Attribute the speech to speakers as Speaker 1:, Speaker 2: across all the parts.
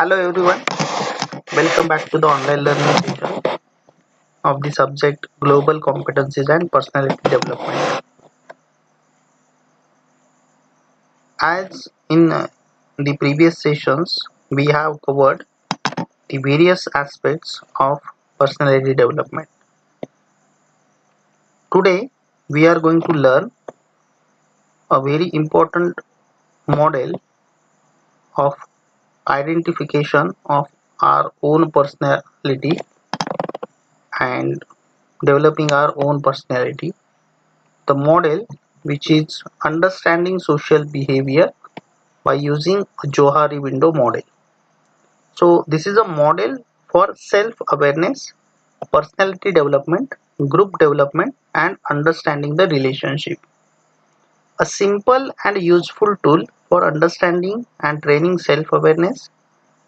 Speaker 1: Hello everyone, welcome back to the online learning session of the subject Global Competencies and Personality Development. As in the previous sessions, we have covered the various aspects of personality development. Today, we are going to learn a very important model of identification of our own personality and developing our own personality. The model, which is understanding social behavior by using a Johari window model. So this is a model for self-awareness, personality development, group development and understanding the relationship. A simple and useful tool for understanding and training self-awareness,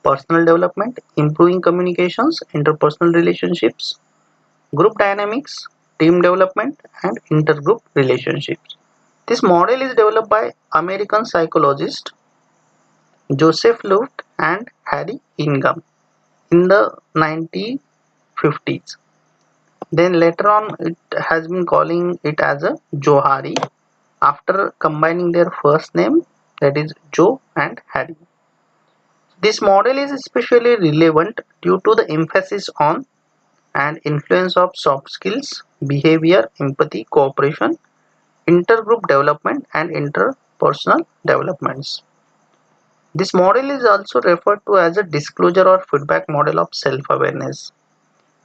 Speaker 1: personal development, improving communications, interpersonal relationships, group dynamics, team development and intergroup relationships. This model is developed by American psychologist Joseph Luft and Harry Ingham in the 1950s. Then later on it has been calling it as a Johari after combining their first name, that is Joe and Harry. This model is especially relevant due to the emphasis on and influence of soft skills, behavior, empathy, cooperation, intergroup development and interpersonal developments. This model is also referred to as a disclosure or feedback model of self-awareness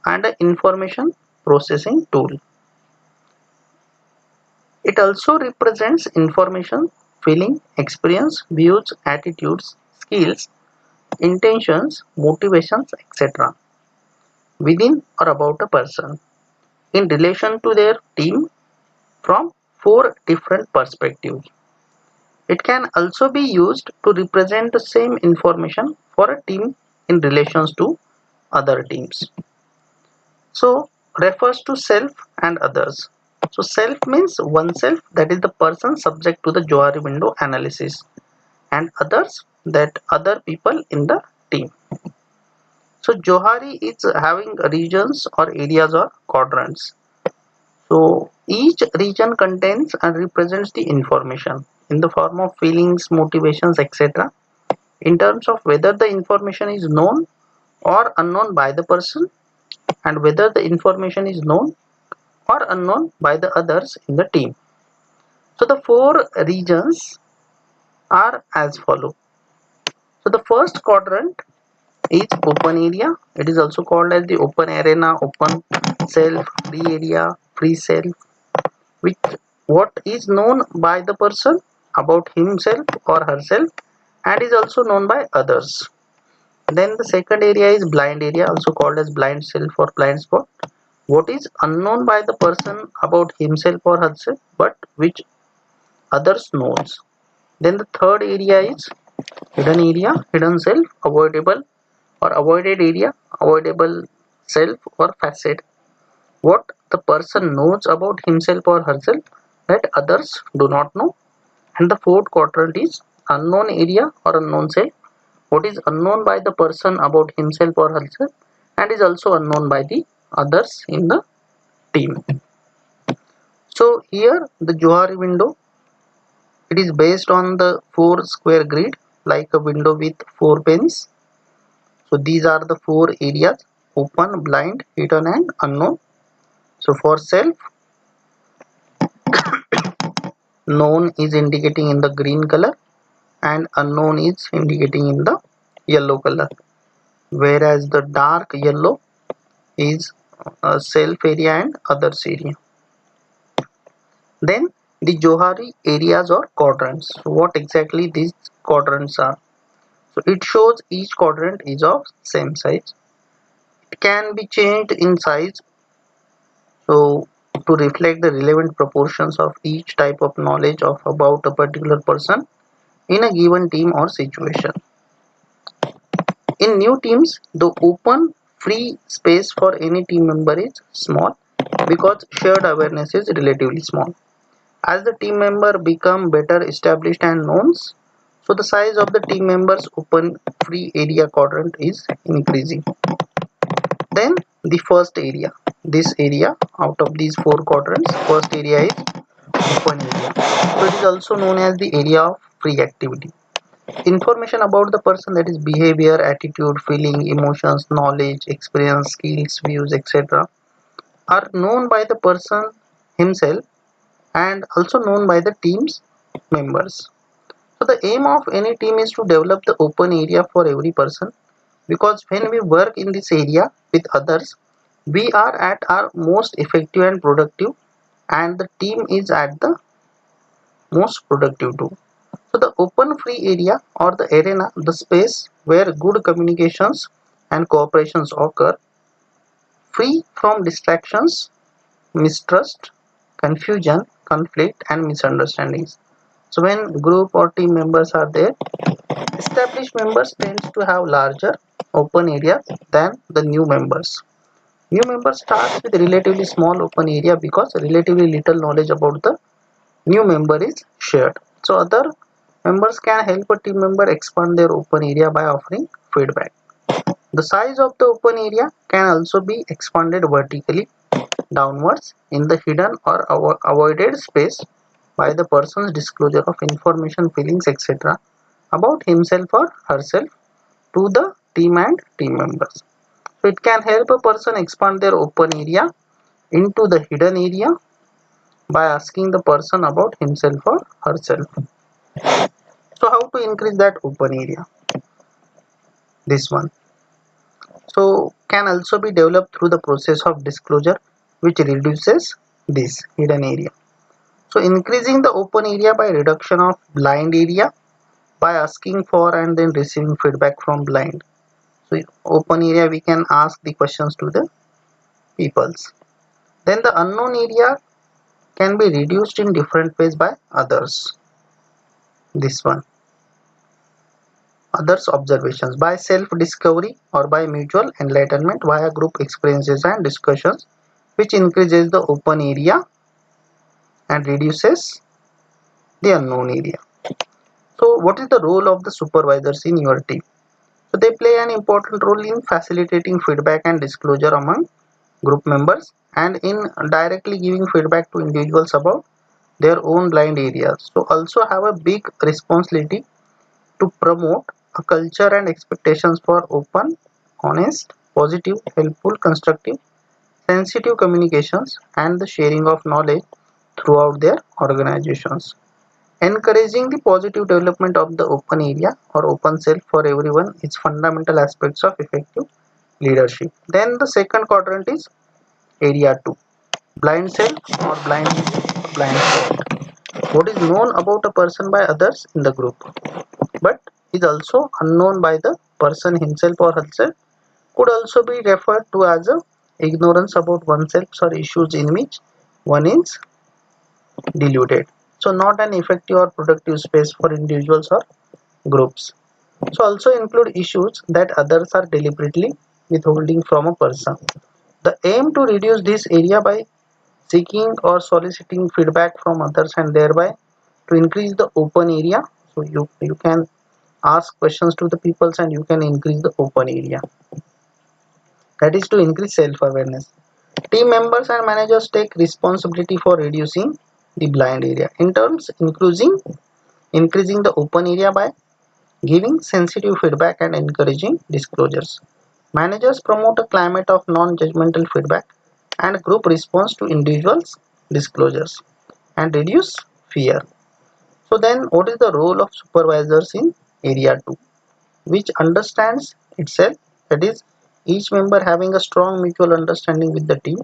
Speaker 1: and an information processing tool. It also represents information, feeling, experience, views, attitudes, skills, intentions, motivations, etc. within or about a person in relation to their team from four different perspectives. It can also be used to represent the same information for a team in relations to other teams. So refers to self and others. So self means oneself, that is the person subject to the Johari window analysis, and others, that other people in the team. So Johari is having regions or areas or quadrants. So each region contains and represents the information in the form of feelings, motivations, etc. in terms of whether the information is known or unknown by the person and whether the information is known or unknown by the others in the team. So the four regions are as follow. So the first quadrant is open area. It is also called as the open arena, open self, free area, free self, which what is known by the person about himself or herself and is also known by others. Then the second area is blind area, also called as blind self or blind spot. What is unknown by the person about himself or herself but which others knows. Then the third area is hidden self, avoidable or avoided area, avoidable self or facet. What the person knows about himself or herself that others do not know. And the fourth quadrant is unknown area or unknown self. What is unknown by the person about himself or herself and is also unknown by the others in the team. So here the Johari window, it is based on the four square grid like a window with four panes. So these are the four areas: open, blind, hidden and unknown. So for self, known is indicating in the green color and unknown is indicating in the yellow color, whereas the dark yellow is self area and others area. Then the Johari areas or quadrants. So what exactly these quadrants are? So it shows each quadrant is of same size. It can be changed in size so to reflect the relevant proportions of each type of knowledge of about a particular person in a given team or situation. In new teams, the open free space for any team member is small because shared awareness is relatively small. As the team member become better established and known, so So the size of the team members open free area quadrant is increasing. Then the first area, this area out of these four quadrants, first area is open area. So it is also known as the area of free activity. Information about the person, that is behavior, attitude, feeling, emotions, knowledge, experience, skills, views, etc., are known by the person himself and also known by the team's members. So the aim of any team is to develop the open area for every person, because when we work in this area with others, we are at our most effective and productive, and the team is at the most productive too. So the open free area or the arena, the space where good communications and cooperations occur, free from distractions, mistrust, confusion, conflict and misunderstandings. So when group or team members are there, established members tend to have larger open area than the new members. New members start with relatively small open area because relatively little knowledge about the new member is shared. So other members can help a team member expand their open area by offering feedback. The size of the open area can also be expanded vertically downwards in the hidden or avoided space by the person's disclosure of information, feelings, etc. about himself or herself to the team and team members. So it can help a person expand their open area into the hidden area by asking the person about himself or herself. So how to increase that open area? This one. So can also be developed through the process of disclosure, which reduces this hidden area. So increasing the open area by reduction of blind area by asking for and then receiving feedback from blind. So in open area we can ask the questions to the peoples. Then the unknown area can be reduced in different ways by others. This one. Others' observations by self-discovery or by mutual enlightenment via group experiences and discussions, which increases the open area and reduces the unknown area. So what is the role of the supervisors in your team? So they play an important role in facilitating feedback and disclosure among group members and in directly giving feedback to individuals about their own blind areas. So also have a big responsibility to promote a culture and expectations for open, honest, positive, helpful, constructive, sensitive communications and the sharing of knowledge throughout their organizations. Encouraging the positive development of the open area or open self for everyone is fundamental aspects of effective leadership. Then the second quadrant is area 2, blind self or blind area or blind spot. What is known about a person by others in the group but is also unknown by the person himself or herself could also be referred to as a ignorance about oneself or issues in which one is deluded. So not an effective or productive space for individuals or groups. So also include issues that others are deliberately withholding from a person. The aim to reduce this area by seeking or soliciting feedback from others and thereby to increase the open area. So you can ask questions to the peoples and you can increase the open area. That is to increase self-awareness. Team members and managers take responsibility for reducing the blind area in terms increasing the open area by giving sensitive feedback and encouraging disclosures. Managers promote a climate of non-judgmental feedback and group response to individuals' disclosures and reduce fear. So then what is the role of supervisors in area 2, which understands itself, that is each member having a strong mutual understanding with the team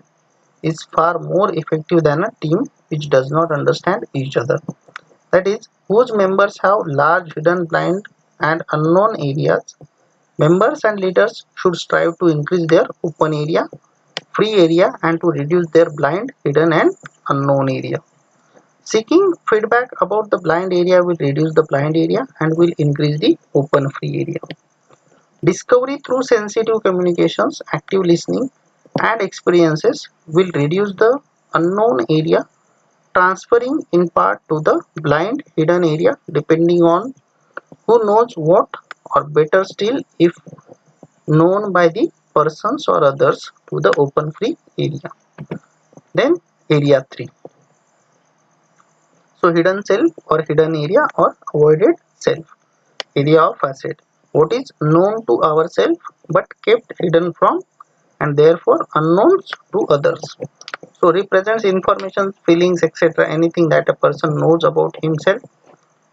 Speaker 1: is far more effective than a team which does not understand each other, that is whose members have large hidden blind and unknown areas. Members and leaders should strive to increase their open area, free area and to reduce their blind, hidden and unknown area. Seeking feedback about the blind area will reduce the blind area and will increase the open free area. Discovery through sensitive communications, active listening and experiences will reduce the unknown area, transferring in part to the blind hidden area depending on who knows what, or better still if known by the persons or others to the open free area. Then area 3. So hidden self or hidden area or avoided self. Area of facet. What is known to ourselves but kept hidden from and therefore unknown to others. So represents information, feelings, etc. Anything that a person knows about himself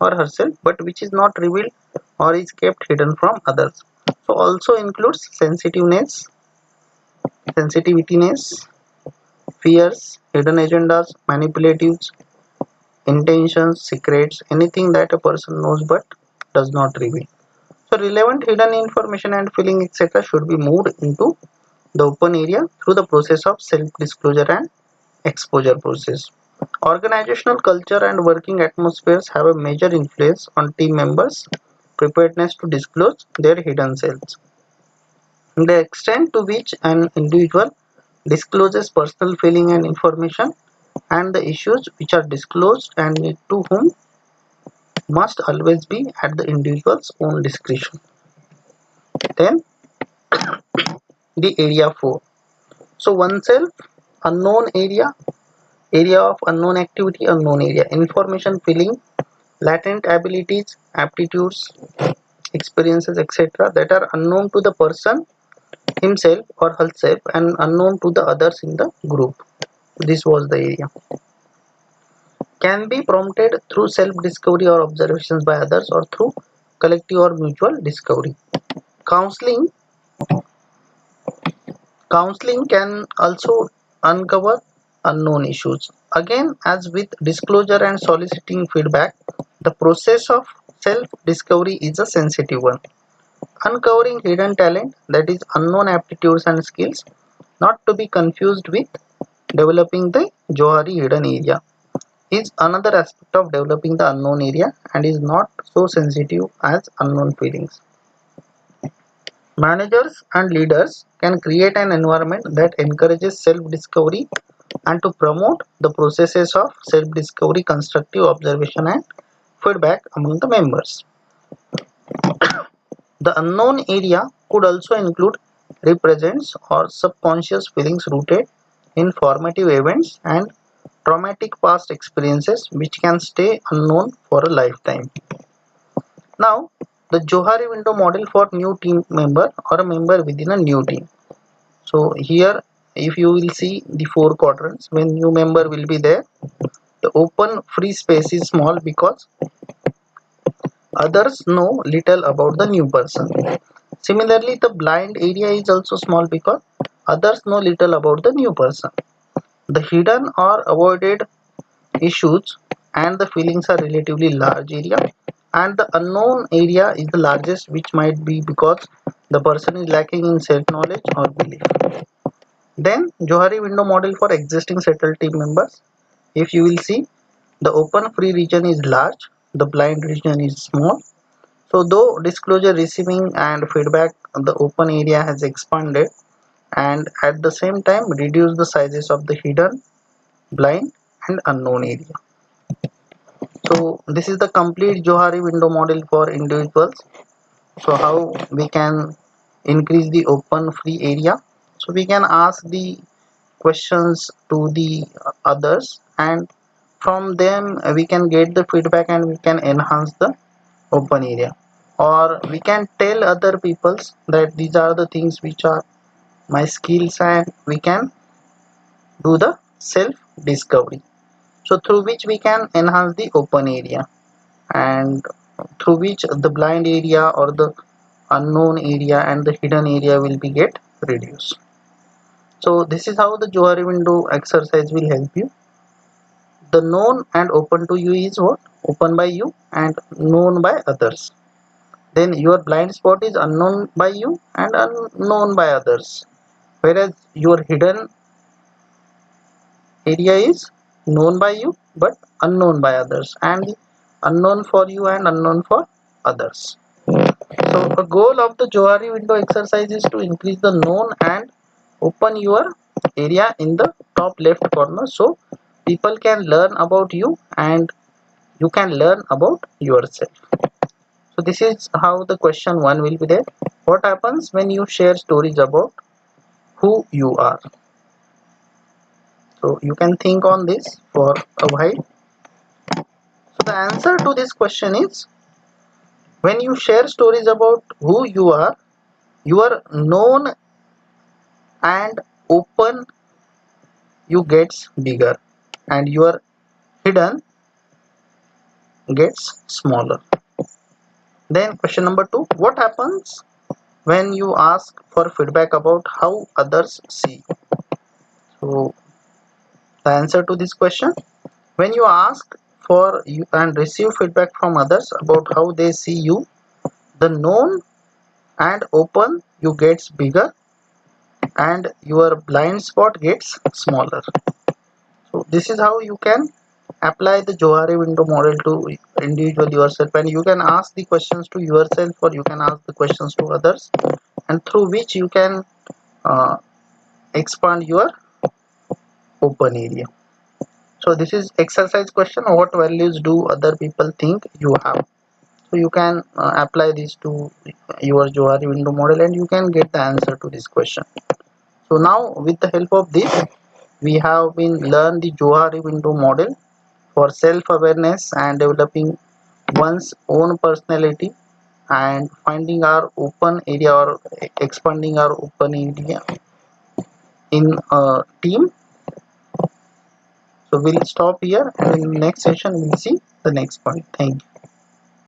Speaker 1: or herself but which is not revealed or is kept hidden from others. So also includes sensitiveness, fears, hidden agendas, manipulatives, intentions, secrets, anything that a person knows but does not reveal. So relevant hidden information and feeling etc. should be moved into the open area through the process of self-disclosure and exposure process. Organizational culture and working atmospheres have a major influence on team members' preparedness to disclose their hidden selves. The extent to which an individual discloses personal feeling and information and the issues which are disclosed and to whom must always be at the individual's own discretion. Then the area 4. So oneself, unknown area of unknown activity, unknown area, information, feeling, latent abilities, aptitudes, experiences, etc. that are unknown to the person himself or herself and unknown to the others in the group. This was the area. Can be prompted through self-discovery or observations by others or through collective or mutual discovery. Counseling Counseling can also uncover unknown issues. Again, as with disclosure and soliciting feedback, the process of self-discovery is a sensitive one. Uncovering hidden talent, that is unknown aptitudes and skills, not to be confused with developing the Johari hidden area, is another aspect of developing the unknown area and is not so sensitive as unknown feelings. Managers and leaders can create an environment that encourages self-discovery and to promote the processes of self-discovery, constructive observation and feedback among the members. The unknown area could also include represents or subconscious feelings rooted in formative events and traumatic past experiences which can stay unknown for a lifetime. Now, the Johari window model for new team member or a member within a new team. So here if you will see the four quadrants, when new member will be there, the open free space is small because others know little about the new person. Similarly, the blind area is also small because others know little about the new person. The hidden or avoided issues and the feelings are relatively large area, and the unknown area is the largest, which might be because the person is lacking in self knowledge or belief. Then Johari window model for existing settled team members. If you will see, the open free region is large, the blind region is small. So though disclosure, receiving and feedback, the open area has expanded and at the same time reduced the sizes of the hidden, blind and unknown area. So this is the complete Johari window model for individuals. So how we can increase the open free area? So we can ask the questions to the others and from them we can get the feedback and we can enhance the open area, or we can tell other peoples that these are the things which are my skills and we can do the self discovery, so through which we can enhance the open area and through which the blind area or the unknown area and the hidden area will be get reduced. So this is how the Johari window exercise will help you. The known and open to you is what? Open by you and known by others. Then your blind spot is unknown by you and unknown by others. Whereas your hidden area is known by you but unknown by others, and unknown for you and unknown for others. So a goal of the Johari window exercise is to increase the known and open your area in the top left corner so people can learn about you and you can learn about yourself. So this is how the question 1 will be there. What happens when you share stories about who you are? So you can think on this for a while. So the answer to this question is, when you share stories about who you are known and open, you gets bigger, and your hidden gets smaller. Then question number 2, what happens when you ask for feedback about how others see you? So the answer to this question, when you ask for you and receive feedback from others about how they see you, the known and open you gets bigger and your blind spot gets smaller. So this is how you can apply the Johari window model to individual yourself, and you can ask the questions to yourself or you can ask the questions to others, and through which you can uh, expand your open area. So this is exercise question, what values do other people think you have? So you can apply this to your Johari window model and you can get the answer to this question. So now with the help of this, we have been learned the Johari window model for self-awareness and developing one's own personality and finding our open area or expanding our open area in a team. So we'll stop here and in the next session we'll see the next point. Thank you.